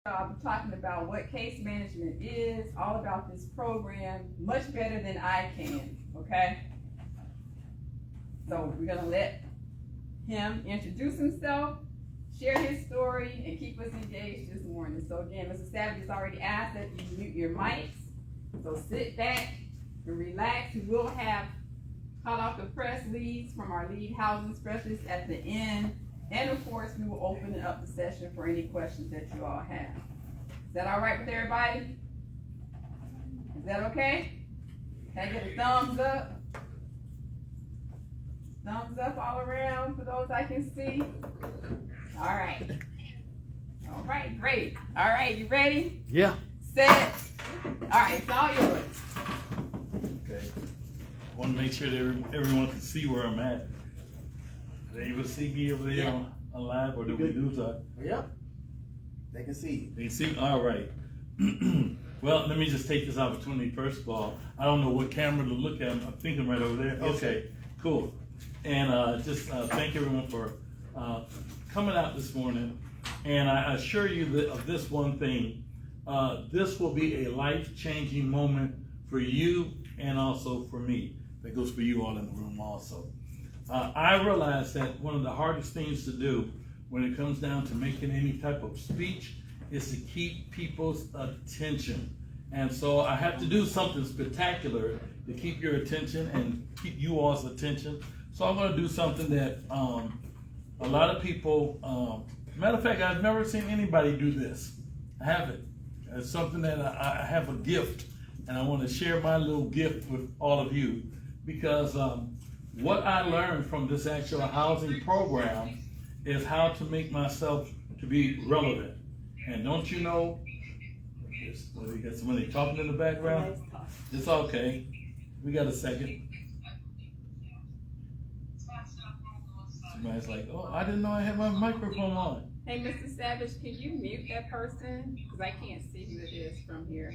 I'm talking about what case management is, all about this program, much better than I can, okay? So we're gonna let him introduce himself, share his story, and keep us engaged this morning. So again, Mr. Savage has already asked that you mute your mics. So sit back and relax. We will have hot off the press leads from our lead housing specialist at the end. And of course, we will open it up the session for any questions that you all have. Is that all right with everybody? Is that okay? Can I get a thumbs up? Thumbs up all around for those I can see. All right. All right, great. All right, you ready? Yeah. Set. All right, it's all yours. Okay. I want to make sure that everyone can see where I'm at. Are they able to see me over there on live, or do we lose that? Yep. They can see you. They see? All right. Well, let me just take this opportunity. First of all, I don't know what camera to look at. I'm thinking right over there. Yes, Okay, cool. And just thank everyone for coming out this morning. And I assure you that of this one thing, this will be a life-changing moment for you and also for me. That goes for you all in the room also. I realize that one of the hardest things to do when it comes down to making any type of speech is to keep people's attention. And so I have to do something spectacular to keep your attention and keep you all's attention. So I'm going to do something that a lot of people, matter of fact, I've never seen anybody do this. I haven't. It's something that I have a gift, and I want to share my little gift with all of you, because what I learned from this actual housing program is how to make myself to be relevant. And don't you know, you got somebody talking in the background? It's okay. We got a second. Somebody's like, oh, I didn't know I had my microphone on. Hey, Mr. Savage, can you mute that person? Because I can't see who it is from here.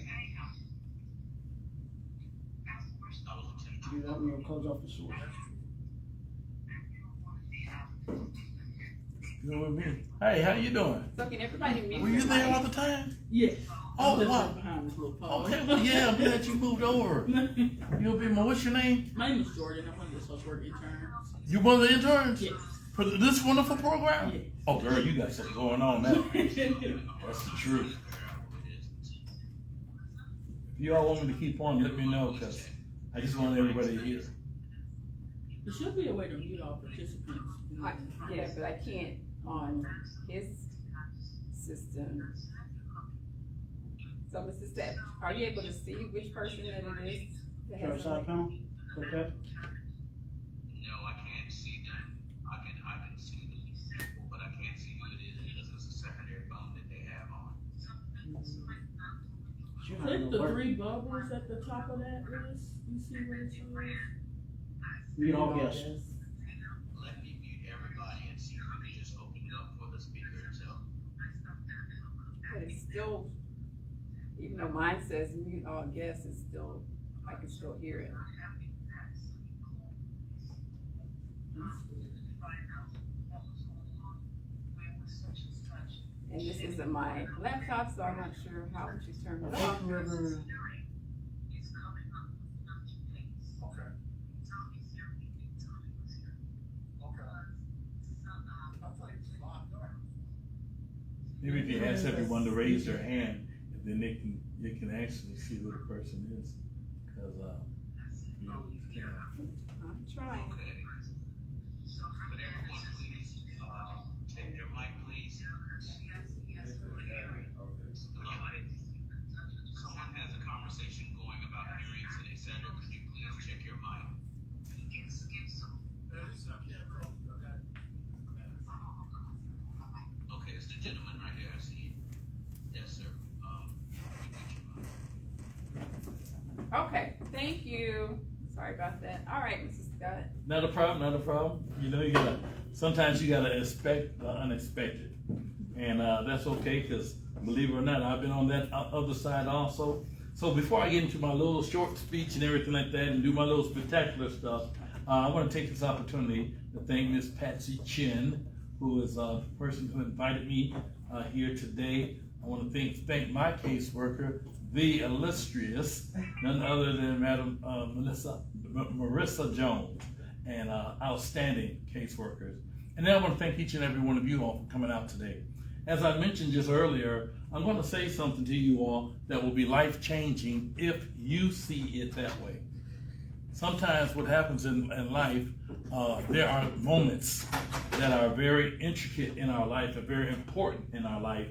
You don't need to close off the source. You with me? Hey, how you doing? So can everybody mute Were you their there mic? all the time? Yes. Oh, I'm wow. just behind this little pole. Okay, well, yeah, I'm glad you moved over. You'll be more. What's your name? My name is Jordan. I'm one of the social work interns. You one of the interns? Yes. For this wonderful program? Yes. Oh, girl, you got something going on now. That's the truth. If you all want me to keep on, let me know, because I just want everybody to hear. There should be a way to mute all participants. Yeah, but I can't on his system. So, Mr. Savage, are you able to see which person that it is? that Sure, has side the- panel. Okay. No, I can't see them. I can see the people, but I can't see who it is because it's a secondary phone that they have on. Click the three bubbles at the top of that list. You see where it says? Mute all guests. Let me mute everybody and see if we can just open it up for the speaker itself. But it's still, even though mine says mute all guests, it's still, I can still hear it. And this isn't my laptop, so I'm not sure how to turn it off. Maybe if you ask everyone to raise their hand, then they can actually see who the person is. Because, you know, I'm trying. Okay. But everyone, please, take your mic, please. Someone has a conversation going about hearings, and they said, could you please check your mic? Okay, it's the gentleman right here, I see. Yes, sir. Okay, thank you. Sorry about that. All right, Mrs. Scott. not a problem, not a problem. You know, sometimes you gotta expect the unexpected. And that's okay, because believe it or not, I've been on that other side also. So before I get into my little short speech and everything like that and do my little spectacular stuff, I want to take this opportunity to thank Miss Patsy Chin, who is the person who invited me here today I want to thank my caseworker, the illustrious, none other than Madam Marissa Jones, and outstanding caseworkers. And then I want to thank each and every one of you all for coming out today. As I mentioned just earlier, I'm going to say something to you all that will be life-changing if you see it that way. Sometimes what happens in life, there are moments that are very intricate in our life and very important in our life.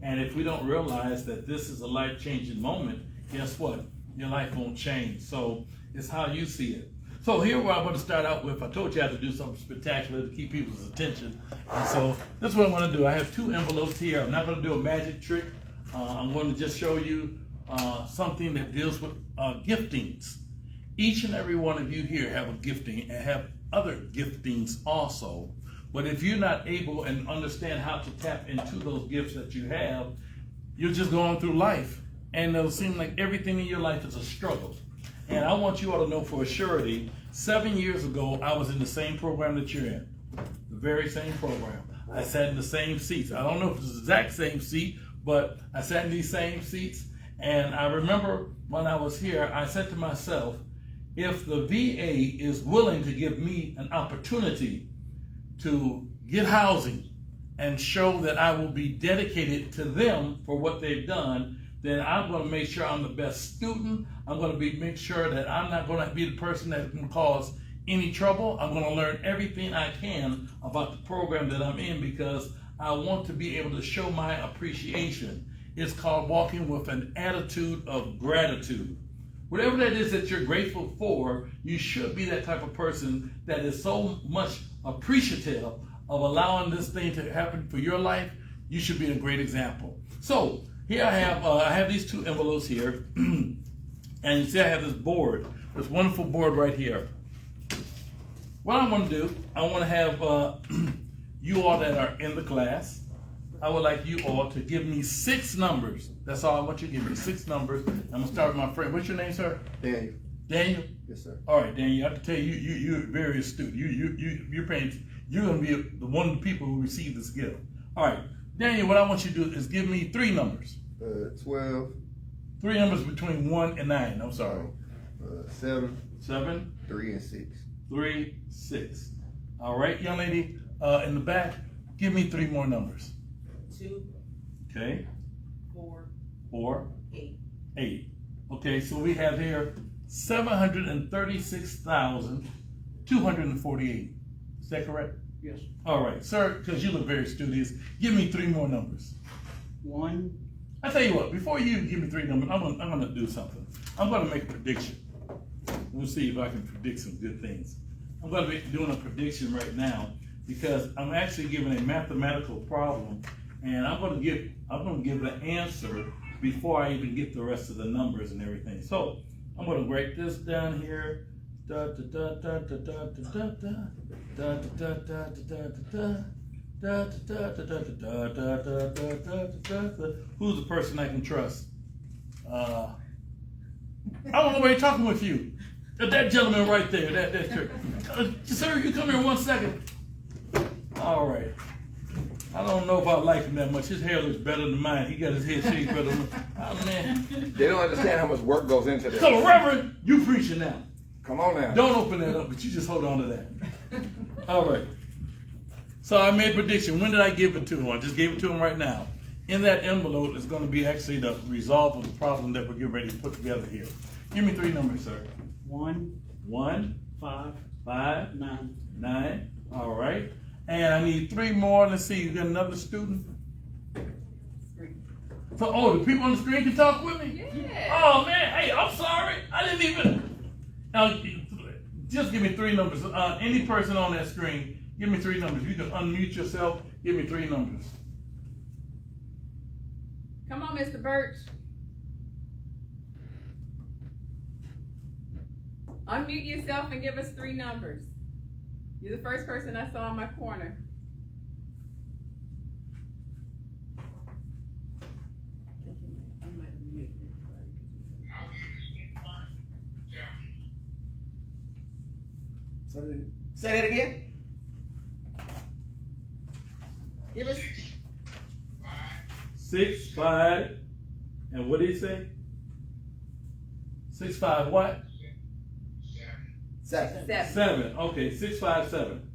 And if we don't realize that this is a life-changing moment, guess what? Your life won't change. So it's how you see it. So here where I'm going to start out with, I told you I had to do something spectacular to keep people's attention. And so this is what I'm going to do. I have 2 envelopes here. I'm not going to do a magic trick. I'm going to just show you something that deals with giftings. Each and every one of you here have a gifting and have other giftings also. But if you're not able and understand how to tap into those gifts that you have, you're just going through life. And it'll seem like everything in your life is a struggle. And I want you all to know for a surety, 7 years ago, I was in the same program that you're in. The very same program. I sat in the same seats. I don't know if it's the exact same seat, but I sat in these same seats. And I remember when I was here, I said to myself, if the VA is willing to give me an opportunity to get housing and show that I will be dedicated to them for what they've done, then I'm going to make sure I'm the best student. I'm going to make sure that I'm not going to be the person that can cause any trouble. I'm going to learn everything I can about the program that I'm in because I want to be able to show my appreciation. It's called walking with an attitude of gratitude. Whatever that is that you're grateful for, you should be that type of person that is so much appreciative of allowing this thing to happen for your life. You should be a great example. So here I have these 2 envelopes here, and you see I have this board, this wonderful board right here. What I want to do, I want to have you all that are in the class, I would like you all to give me 6 numbers. That's all I want you to give me, 6 numbers. I'm going to start with my friend. What's your name, sir? Daniel. Daniel? Yes, sir. All right, Daniel, I have to tell you, you're very astute. You're going to be the one of the people who receive this gift. All right, Daniel, what I want you to do is give me 3 numbers. 12. 3 numbers between 1 and 9. I'm sorry. 7. 7. 3 and 6. 3, 6. All right, young lady in the back, give me 3 more numbers. 2. Okay. 4. 4. 8. 8. Okay, so we have here 736,248. Is that correct? Yes. All right, sir, because you look very studious, give me 3 more numbers. 1. I tell you what, before you give me 3 numbers, I'm gonna do something. I'm gonna make a prediction. We'll see if I can predict some good things. I'm gonna be doing a prediction right now because I'm actually giving a mathematical problem, and I'm gonna give the answer before I even get the rest of the numbers and everything. So I'm gonna write this down here. Who's the person I can trust? I don't know why you're talking with you. That gentleman right there. That sir, you come here 1 second. All right. I don't know if I like him that much. His hair looks better than mine. He got his head shaved better than mine. Oh, man. They don't understand how much work goes into this. So, Reverend, you preaching now. Come on now. Don't open that up, but you just hold on to that. All right. So I made a prediction. When did I give it to him? I just gave it to him right now. In that envelope is going to be actually the resolve of the problem that we're getting ready to put together here. Give me 3 numbers, sir. 1. 1. 5. 5. 9. 9. All right. And I need 3 more. Let's see. You got another student? So, the people on the screen can talk with me? Yeah. Oh, man. Hey, I'm sorry. I didn't even. Now, just give me 3 numbers. Any person on that screen, give me 3 numbers. You can unmute yourself. Give me 3 numbers. Come on, Mr. Birch. Unmute yourself and give us 3 numbers. You're the first person I saw in my corner. Say that again. Give us 6, 5, and what did he say? 6, 5, what? 7. 7. Okay, 6, 5, 7.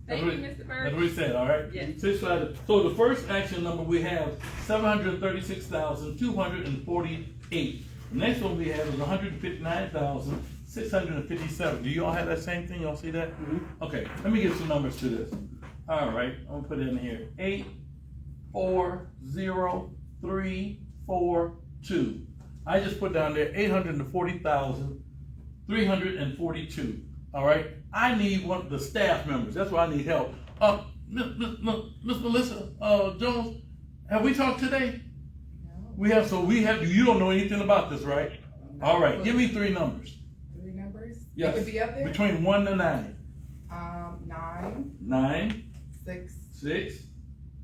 Thank you, Mr. That's Bird. what he said, all right? Yes. 6, 5. So the first action number we have 736,248. The next one we have is 159,657. Do you all have that same thing? Y'all see that? Mm-hmm. Okay, let me give some numbers to this. All right, I'm gonna put it in here. 8, 4, 0, 3, 4, 2. I just put down there 840,342. All right, I need one of the staff members. That's why I need help. Miss Melissa Jones, have we talked today? We have. So we have. You don't know anything about this, right? All right, give me 3 numbers. 3 numbers? Yes. It could be up there? Between 1 to 9. 9, 9, 6, 6,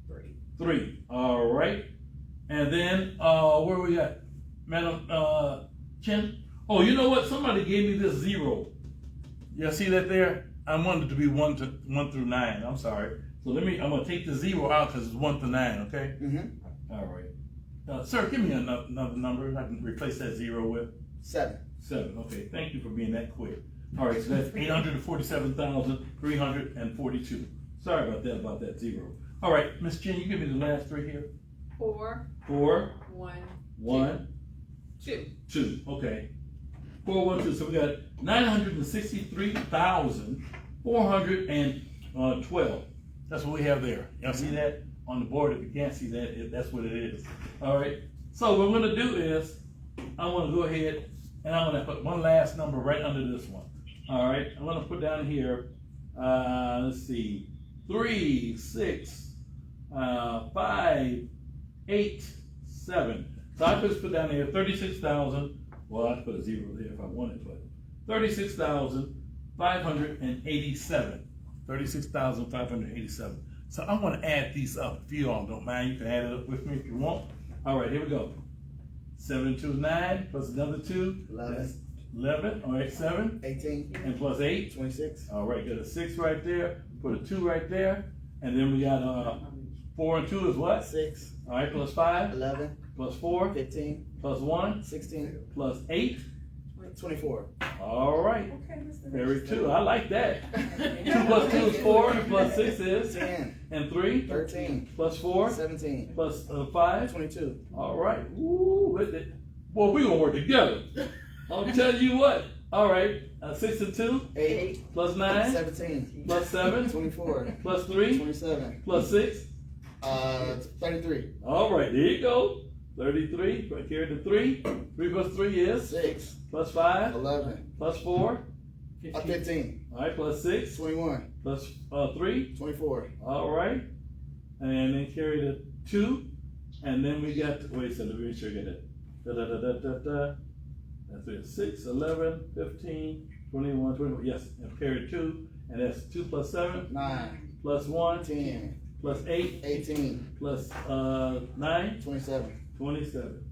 3. 3. All right, and then where we at, Madam Chen? Oh, you know what? Somebody gave me this 0. You see that there? I wanted it to be 1 through 9. I'm sorry. So I'm gonna take the 0 out because it's 1 to 9. Okay. Mm-hmm. All right. Sir, give me another number I can replace that 0 with. 7. 7. Okay. Thank you for being that quick. All right. So that's 847,342. Sorry about that 0. All right, Miss Jen, you give me the last 3 here. 4, 4, 1, 1, 2. 2. Okay. 4, 1, 2. So we got 963,412. That's what we have there. Y'all see that on the board? If you can't see that, that's what it is. All right. So what we're gonna do is, I want to go ahead and I'm gonna put one last number right under this one. All right. I'm gonna put down here. Let's see, 3, 6, 5, 8, 7. So I just put down here 36,000. Well, I put a 0 there if I wanted, but 36,587. 36,587. So I want to add these up. If you all don't mind, you can add it up with me if you want. All right, here we go. 7 and 2 is 9, plus another 2. 11. That's 11. All right, 7. 18. And plus 8. 26. All right, got a 6 right there. Put a 2 right there. And then we got 4 and 2 is what? 6. All right, plus 5. 11. Plus 4. 15. Plus 1. 16. Plus 8. 24. All right. Okay, Mr. Very 2. I like that. 2 plus 2 is 4. And plus 6 is 10. And 3. 13. Plus 4. 17. Plus 5. 22. All right. Woo, with it. Boy, we gonna work together. I'll tell you what. All right. 6 and 2. 8. Plus 9. 17. Plus 7. 24. Plus 3. 27. Plus 6. 33. All right. There you go. 33. Carry the 3. 3 plus 3 is 6. plus 5. 11. Plus 4. 15. All right. Plus 6. 21. Plus 3. 24. All right. And then carry the 2. And then we got, wait a second, let me make sure I get it. That's it. 6, 11, 15, 21, 21. Yes, and carry 2. And that's 2 plus 7. 9. Plus 1. 10. Plus 8. 18. Plus 9. 27. 27.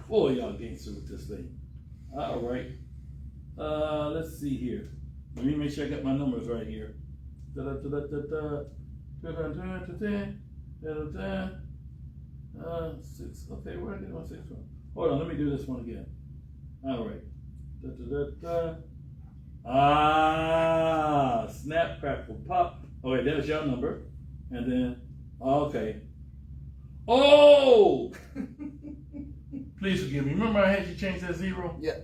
Boy, y'all getting through with this thing. All right. Let's see here. Let me make sure I got my numbers right here. 6. Okay, where did my 6 from? Hold on, let me do this one again. All right. Snap, crackle, pop. Oh wait, there's your number. And then, okay. Oh! Please forgive me. Remember I had you change that 0? Yeah.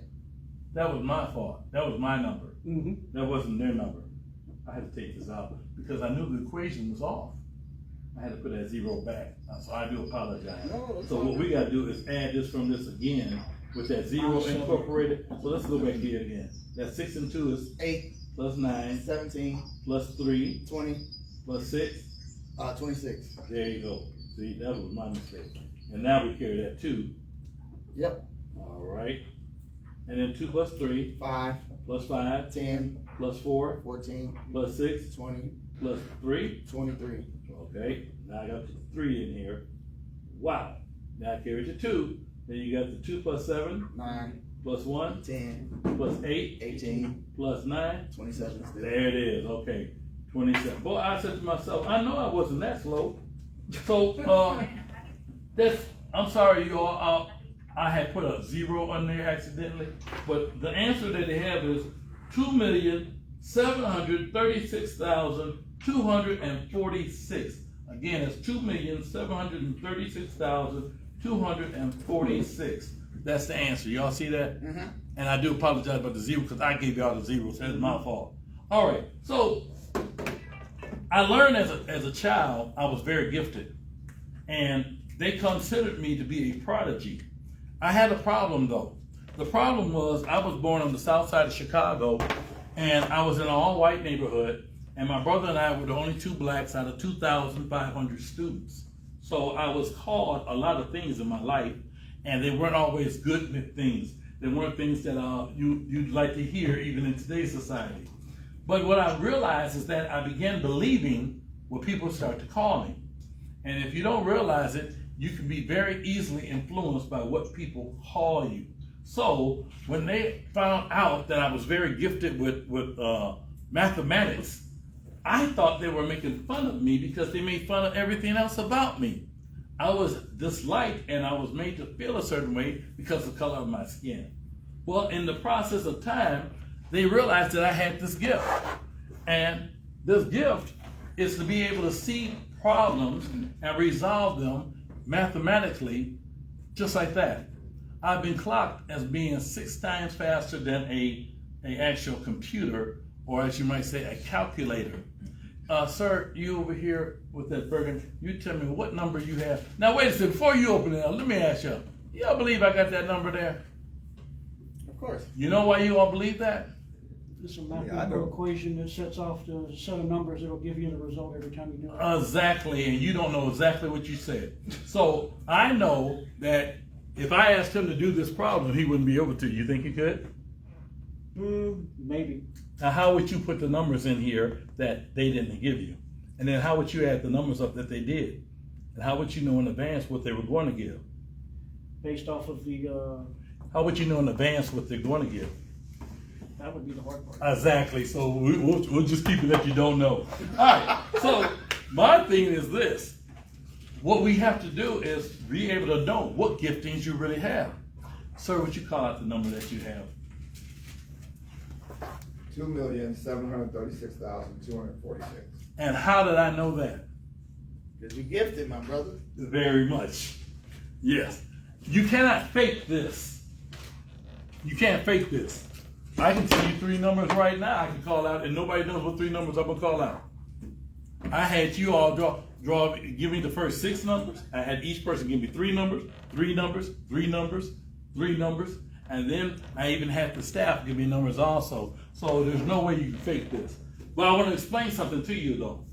That was my fault. That was my number. Mm-hmm. That wasn't their number. I had to take this out because I knew the equation was off. I had to put that 0 back. So I do apologize. No, So what we got to do is add this from this again with that 0 incorporated. So let's go back here again. That 6 and 2 is 8. plus 9 17. plus 3 20. plus 6. 26. There you go. See, that was my mistake. And now we carry that 2. Yep. All right. And then 2 plus 3 5. plus 5 10. plus 4 14. plus 6 20. plus 3. 23. Okay. Now I got the 3 in here. Wow. Now I carry the 2. Then you got the 2 plus 7 9. plus 1 10. plus 8 18. plus 9. 27 still. There it is. Okay. 27. Boy, I said to myself, I know I wasn't that slow. So, I'm sorry, you all. I had put a 0 on there accidentally, but the answer that they have is 2,736,246. Again, it's 2,736,246. That's the answer. Y'all see that? Mm-hmm. And I do apologize about the 0 because I gave y'all the 0, so that's my fault. All right. So I learned as a child I was very gifted, and they considered me to be a prodigy. I had a problem though. The problem was I was born on the south side of Chicago, and I was in an all-white neighborhood, and my brother and I were the only 2 blacks out of 2,500 students. So I was called a lot of things in my life, and they weren't always good things. They weren't things that you'd like to hear even in today's society. But what I realized is that I began believing what people start to call me. And if you don't realize it, you can be very easily influenced by what people call you. So when they found out that I was very gifted with mathematics, I thought they were making fun of me because they made fun of everything else about me. I was disliked and I was made to feel a certain way because of the color of my skin. Well, in the process of time, they realized that I had this gift. And this gift is to be able to see problems and resolve them mathematically, just like that. I've been clocked as being 6 times faster than an actual computer, or as you might say, a calculator. Sir, you over here with that burger, you tell me what number you have. Now wait a second, before you open it up, let me ask you, y'all believe I got that number there? Of course. You know why you all believe that? It's a I mathematical know. equation that sets off the set of numbers that'll give you the result every time you do it. Exactly, and you don't know exactly what you said. So I know that if I asked him to do this problem, he wouldn't be able to. You think he could? Maybe. Now, how would you put the numbers in here that they didn't give you? And then how would you add the numbers up that they did? And how would you know in advance what they were going to give? Based off of the, How would you know in advance what they're going to give? that would be the hard part. Exactly. So we'll just keep it that you don't know. All right. So my thing is this. What we have to do is be able to know what giftings you really have. Sir, would you call out the number that you have? 2,736,246. And how did I know that? Because you gifted, my brother. Very much. Yes. You cannot fake this. You can't fake this. I can tell you 3 numbers right now I can call out, and nobody knows what 3 numbers I'm going to call out. I had you all give me the first 6 numbers. I had each person give me 3 numbers, 3 numbers, 3 numbers, 3 numbers, and then I even had the staff give me numbers also. So there's no way you can fake this. But I want to explain something to you though.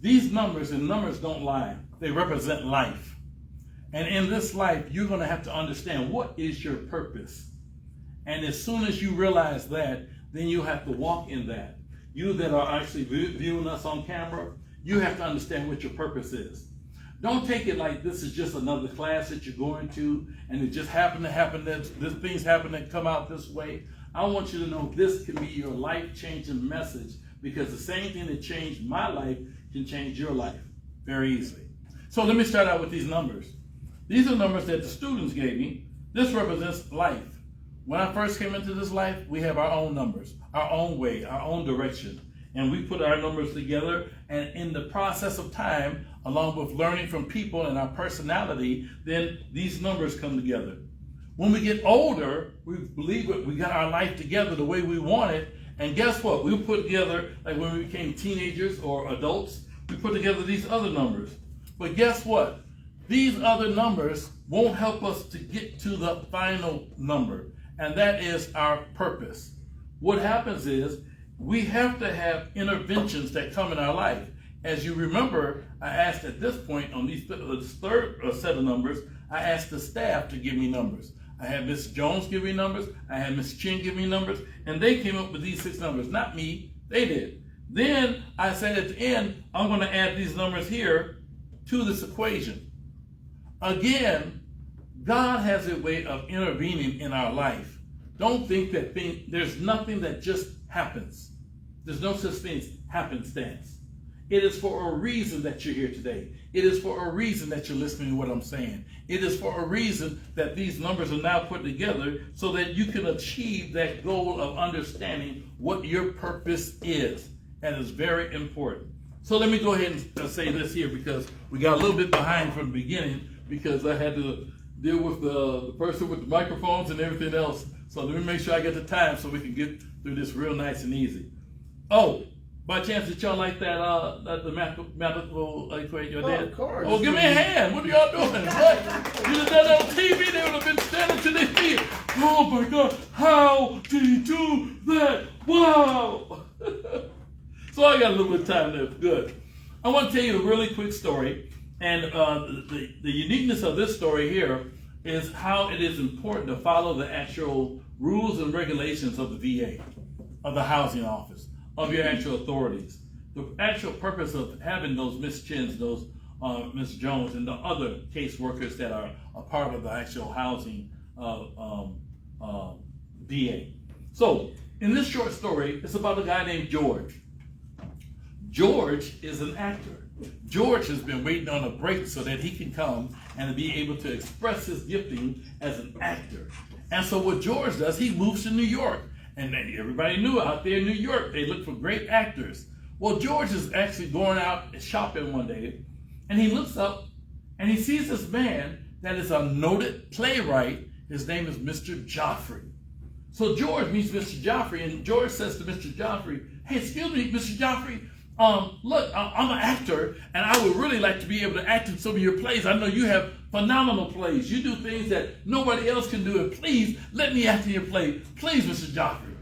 These numbers, and numbers don't lie, they represent life. And in this life, you're going to have to understand what is your purpose. And as soon as you realize that, then you have to walk in that. You that are actually viewing us on camera, you have to understand what your purpose is. Don't take it like this is just another class that you're going to, and it just happened to happen, that things happen that come out this way. I want you to know this can be your life-changing message, because the same thing that changed my life can change your life very easily. So let me start out with these numbers. These are numbers that the students gave me. This represents life. When I first came into this life, we have our own numbers, our own way, our own direction. And we put our numbers together, and in the process of time, along with learning from people and our personality, then these numbers come together. When we get older, we believe it, we got our life together the way we want it, and guess what? We put together, like when we became teenagers or adults, we put together these other numbers. But guess what? These other numbers won't help us to get to the final number, and that is our purpose. What happens is, we have to have interventions that come in our life. As you remember, I asked at this point on this third set of numbers, I asked the staff to give me numbers. I had Miss Jones give me numbers, I had Miss Chin give me numbers, and they came up with these 6 numbers. Not me, they did. Then I said at the end, I'm going to add these numbers here to this equation. Again, God has a way of intervening in our life. Don't think that there's nothing that just happens. There's no such thing as happenstance. It is for a reason that you're here today. It is for a reason that you're listening to what I'm saying. It is for a reason that these numbers are now put together so that you can achieve that goal of understanding what your purpose is. And it's very important. So let me go ahead and say this here, because we got a little bit behind from the beginning because I had to deal with the person with the microphones and everything else. So let me make sure I get the time so we can get through this real nice and easy. Oh, by chance, did y'all like that, the mathematical equation you did? Of course. Oh, give me a hand. What are y'all doing? What? You done done that on TV, they would have been standing to their feet. Oh my God, how did he do that? Wow. So I got a little bit of time left. Good. I want to tell you a really quick story. And the uniqueness of this story here is how it is important to follow the actual rules and regulations of the VA, of the housing office, of your actual authorities. The actual purpose of having those Miss Chins, those Miss Jones, and the other caseworkers that are a part of the actual housing VA. So in this short story, it's about a guy named George. George is an actor. George has been waiting on a break so that he can come and be able to express his gifting as an actor. And so what George does, he moves to New York. And everybody knew out there in New York, they look for great actors. Well, George is actually going out shopping one day, and he looks up and he sees this man that is a noted playwright. His name is Mr. Joffrey. So George meets Mr. Joffrey, and George says to Mr. Joffrey, "Hey, excuse me, Mr. Joffrey, look, I'm an actor, and I would really like to be able to act in some of your plays. I know you have phenomenal plays. You do things that nobody else can do, and please let me act in your play. Please, Mr. Joffrey."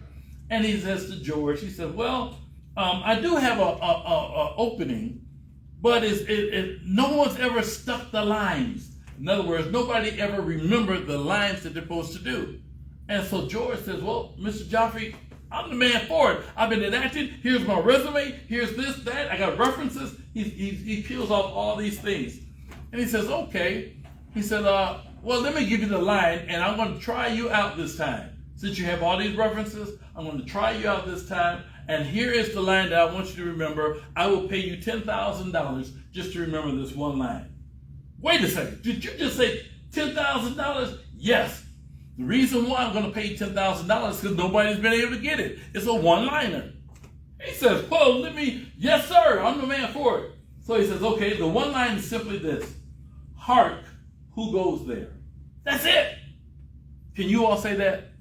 And he says to George, he said, "Well, I do have a opening, but no one's ever stuck the lines. In other words, nobody ever remembered the lines that they're supposed to do." And so George says, "Well, Mr. Joffrey, I'm the man for it. I've been in acting. Here's my resume. Here's this, that. I got references." He peels off all these things. And he says, "Okay." He said, "Well, let me give you the line, and I'm going to try you out this time. Since you have all these references, I'm going to try you out this time. And here is the line that I want you to remember. I will pay you $10,000 just to remember this one line." Wait a second. Did you just say $10,000? Yes. The reason why I'm going to pay you $10,000 is because nobody's been able to get it. It's a one-liner. He says, "Well, yes, sir, I'm the man for it." So he says, "Okay, the one line is simply this. Hark, who goes there?" That's it. Can you all say that?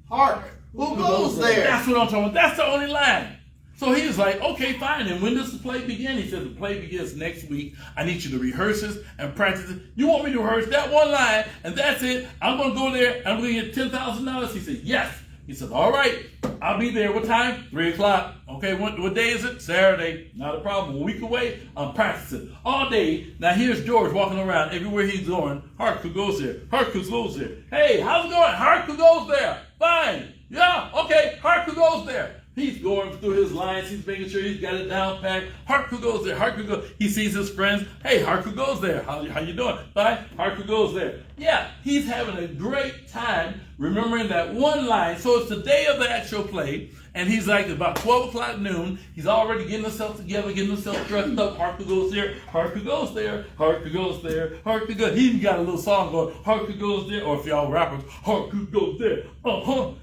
Hark, who goes there? That's what I'm talking about. That's the only line. So he was like, "Okay, fine. And when does the play begin?" He said, "The play begins next week. I need you to rehearse this and practice it. You want me to rehearse that one line, and that's it? I'm going to go there, and I'm going to get $10,000. He said, "Yes." He said, "All right, I'll be there. What time? 3 o'clock. Okay, what day is it? Saturday. Not a problem. A week away, I'm practicing all day." Now here's George walking around everywhere he's going. Hark, who goes there? Hark, who goes there? "Hey, how's it going? Hark, who goes there? Fine. Yeah, okay. Hark, who goes there?" He's going through his lines. He's making sure he's got it down packed. Hark, who goes there? Hark, who goes. He sees his friends. "Hey, Hark, who goes there? How you doing? Fine. Hark, who goes there?" Yeah, he's having a great time remembering that one line. So it's the day of the actual play, and he's like about 12 o'clock noon. He's already getting himself together, getting himself dressed up. Hark, who goes there? Hark, who goes there? Hark, who goes there? Hark, who goes. He even got a little song going. Hark, who goes there? Or if y'all rappers, hark, who goes there?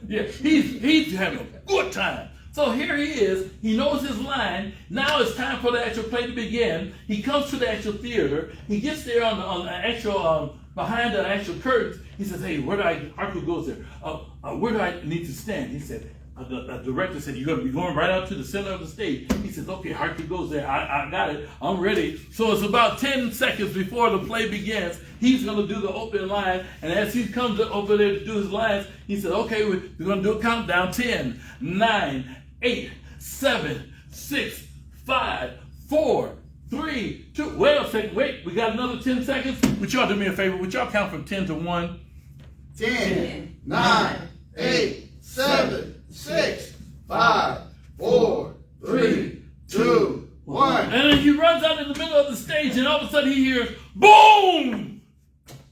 Yeah, he's having a good time. So here he is. He knows his line. Now it's time for the actual play to begin. He comes to the actual theater. He gets there on the actual behind the actual curtains. He says, "Hey, Hark, who goes there? Where do I need to stand?" He said, the director said, "You're going to be going right out to the center of the stage." He says, "Okay, Hark, who goes there? I got it. I'm ready." So it's about 10 seconds before the play begins. He's going to do the opening line. And as he comes over there to do his lines, he said, "Okay, we're going to do a countdown. 10, 9, 8, 7, 6, 5, 4, 3, 2. Wait a second. Wait, we got another 10 seconds. Would y'all do me a favor? Would y'all count from 10 to 1? 10, 9, 8, 7, 6, 5, 4, 3, 2, 1. And then he runs out in the middle of the stage, and all of a sudden he hears, boom!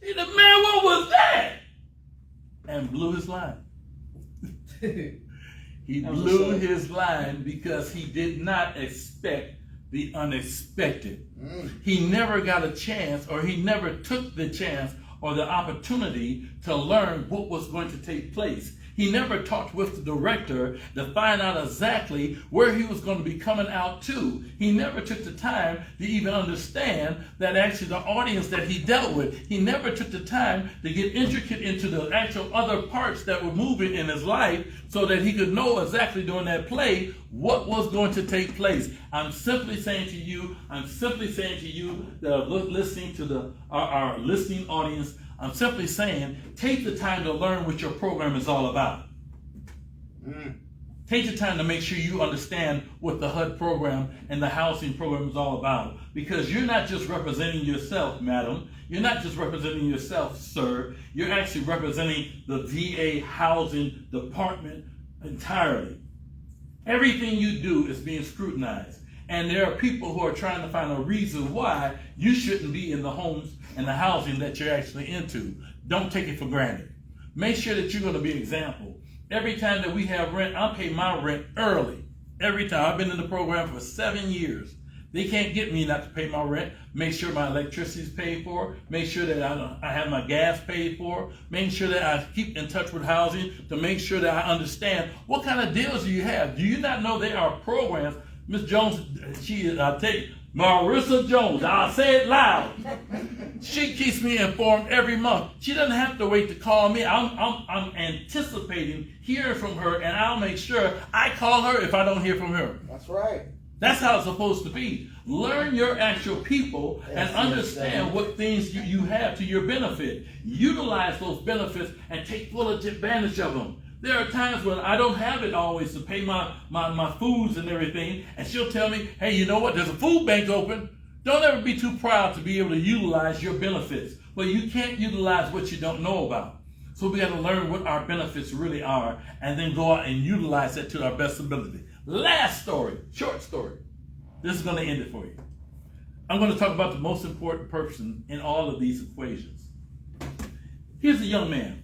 He said, "Man, what was that?" And blew his line. He blew his line because he did not expect the unexpected. He never got a chance, or he never took the chance or the opportunity to learn what was going to take place. He never talked with the director to find out exactly where he was going to be coming out to. He never took the time to even understand that actually the audience that he dealt with. He never took the time to get intricate into the actual other parts that were moving in his life so that he could know exactly during that play what was going to take place. I'm simply saying to you, that listening to our listening audience, I'm simply saying, take the time to learn what your program is all about. Take the time to make sure you understand what the HUD program and the housing program is all about. Because you're not just representing yourself, madam. You're not just representing yourself, sir. You're actually representing the VA housing department entirely. Everything you do is being scrutinized. And there are people who are trying to find a reason why you shouldn't be in the homes and the housing that you're actually into. Don't take it for granted. Make sure that you're going to be an example. Every time that we have rent, I pay my rent early. Every time. I've been in the program for 7 years. They can't get me not to pay my rent. Make sure my electricity is paid for. Make sure that I have my gas paid for. Make sure that I keep in touch with housing to make sure that I understand what kind of deals do you have. Do you not know there are programs? Miss Jones, I'll tell you, Marissa Jones, I'll say it loud. She keeps me informed every month. She doesn't have to wait to call me. I'm anticipating hearing from her, and I'll make sure I call her if I don't hear from her. That's right. That's how it's supposed to be. Learn your actual people and understand what things you have to your benefit. Utilize those benefits and take full advantage of them. There are times when I don't have it always to pay my foods and everything, and she'll tell me, hey, you know what, there's a food bank open. Don't ever be too proud to be able to utilize your benefits. But you can't utilize what you don't know about. So we got to learn what our benefits really are and then go out and utilize it to our best ability. Last story, short story. This is going to end it for you. I'm going to talk about the most important person in all of these equations. Here's a young man.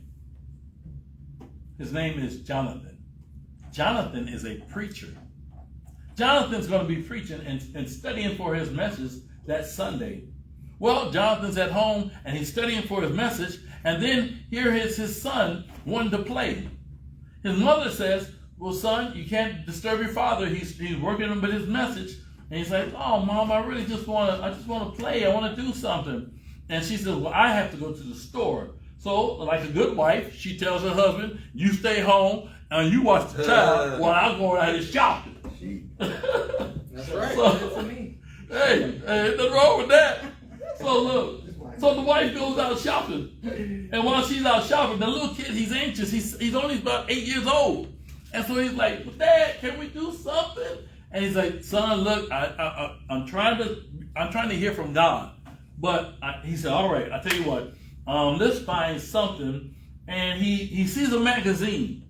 His name is Jonathan. Jonathan is a preacher. Jonathan's going to be preaching and studying for his message that Sunday. Well, Jonathan's at home and he's studying for his message, and then here is his son wanting to play. His mother says, well, son, you can't disturb your father. He's working with his message. And he's like, oh, Mom, I just want to play. I want to do something. And she says, well, I have to go to the store. So, like a good wife, she tells her husband, you stay home and you watch the child while I'm going out here shopping. That's right. So, To me. hey, nothing wrong with that. So look, so the wife goes out shopping. And while she's out shopping, the little kid, he's anxious. He's only about 8 years old. And so he's like, well, Dad, can we do something? And he's like, son, look, I'm trying to hear from God. But he said, all right, I'll tell you what. Let's find something. And he sees a magazine.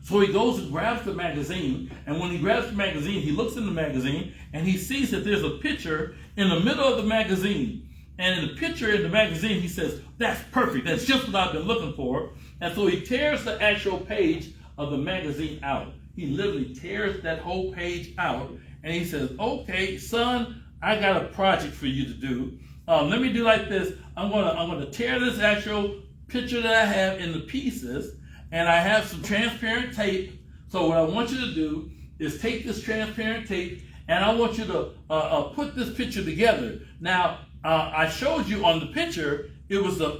So he goes and grabs the magazine. And when he grabs the magazine, he looks in the magazine and he sees that there's a picture in the middle of the magazine. And in the picture in the magazine, he says, that's perfect. That's just what I've been looking for. And so he tears the actual page of the magazine out. He literally tears that whole page out. And he says, okay, son, I got a project for you to do. Let me do like this. I'm gonna tear this actual picture that I have into pieces, and I have some transparent tape. So what I want you to do is take this transparent tape, and I want you to put this picture together. Now, I showed you on the picture. It was a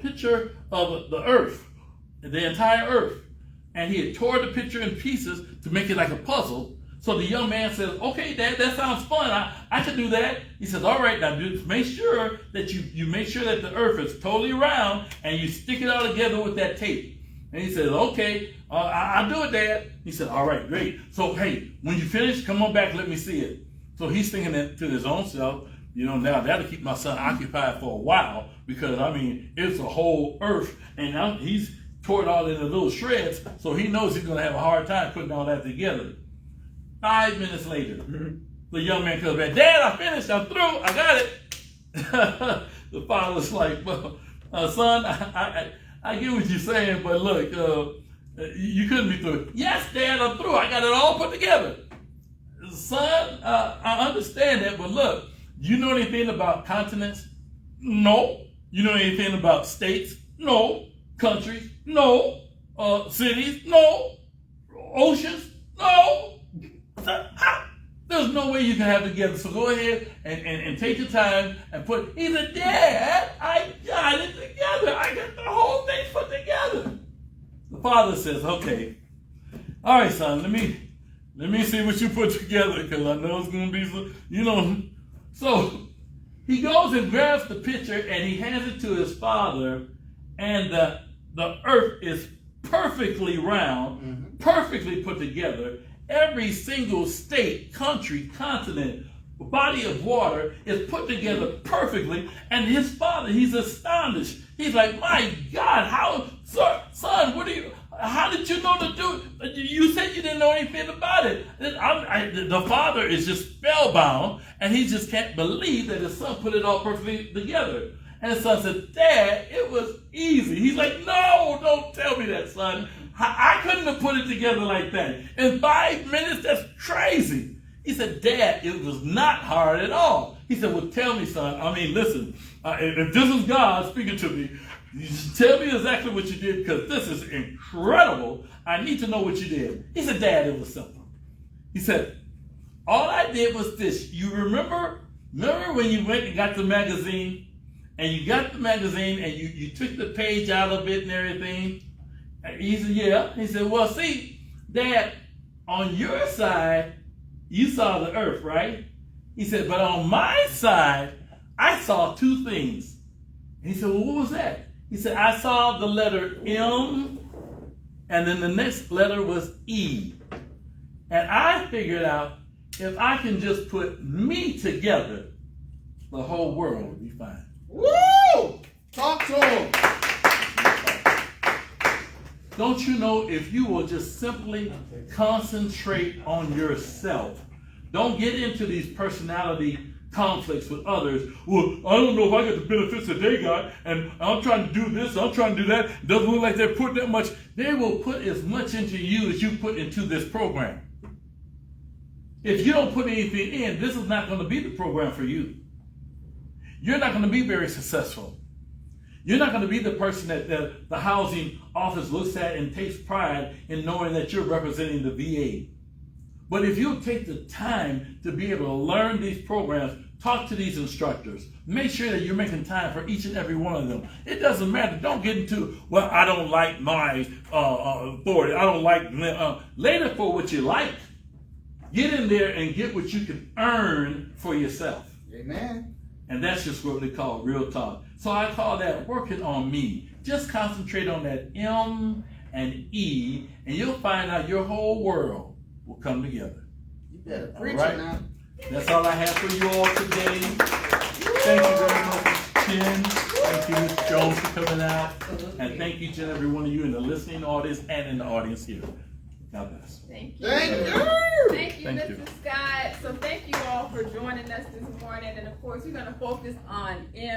picture of the Earth, the entire Earth, and he had tore the picture in pieces to make it like a puzzle. So the young man says, okay, Dad, that sounds fun. I can do that. He says, all right, now just make sure that you make sure that the earth is totally round and you stick it all together with that tape. And he says, okay, I'll do it, Dad. He said, all right, great. So, hey, when you finish, come on back, let me see it. So he's thinking that to his own self, now that'll keep my son occupied for a while because, it's a whole earth. And now he's tore it all into little shreds, so he knows he's going to have a hard time putting all that together. 5 minutes later, the young man comes back, Dad, I finished, I'm through, I got it. The father's like, well, son, I get what you're saying, but look, you couldn't be through. Yes, Dad, I'm through, I got it all put together. son, I understand that, but look, you know anything about continents? No. You know anything about states? No. Countries? No. Cities? No. Oceans? No. There's no way you can have it together. So go ahead and take your time and put, he said, Dad, I got it together. I got the whole thing put together. The father says, okay, all right, son, let me see what you put together, because I know it's going to be, So he goes and grabs the picture and he hands it to his father, and the earth is perfectly round, perfectly put together. Every single state, country, continent, body of water is put together perfectly. And his father, he's astonished. He's like, my God, son, how did you know to do it? You said you didn't know anything about it. The father is just spellbound, and he just can't believe that his son put it all perfectly together. And his son said, Dad, it was easy. He's like, no, don't tell me that, son. I couldn't have put it together like that. In 5 minutes, that's crazy. He said, Dad, it was not hard at all. He said, well, tell me, son. I mean, listen, if this is God speaking to me, you just tell me exactly what you did, because this is incredible. I need to know what you did. He said, Dad, it was simple. He said, all I did was this. You remember when you went and got the magazine? And you got the magazine and you took the page out of it and everything? He said, yeah. He said, well, see, Dad, on your side, you saw the earth, right? He said, but on my side, I saw two things. And he said, well, what was that? He said, I saw the letter M, and then the next letter was E. And I figured out, if I can just put me together, the whole world will be fine. Woo! Talk to him. Don't you know, if you will just simply concentrate on yourself, don't get into these personality conflicts with others. Well, I don't know if I get the benefits that they got, and I'm trying to do this, I'm trying to do that. It doesn't look like they're putting that much. They will put as much into you as you put into this program. If you don't put anything in, this is not going to be the program for you. You're not going to be very successful. You're not going to be the person that the housing office looks at and takes pride in knowing that you're representing the VA. But if you take the time to be able to learn these programs, talk to these instructors, make sure that you're making time for each and every one of them. It doesn't matter. Don't get into, well, I don't like my authority. I don't like, later for what you like. Get in there and get what you can earn for yourself. Amen. And that's just what they call real talk. So I call that working on me. Just concentrate on that M and E, and you'll find out your whole world will come together. You better preach right. it now. That's all I have for you all today. Thank you very much, Jen. Thank you, Ms. Jones, for coming out. And thank each and every one of you in the listening audience and in the audience here. God bless. Thank you. Thank you. Thank you, Thank Mr. you. Scott. So thank you all for joining us this morning. And of course, we're going to focus on M.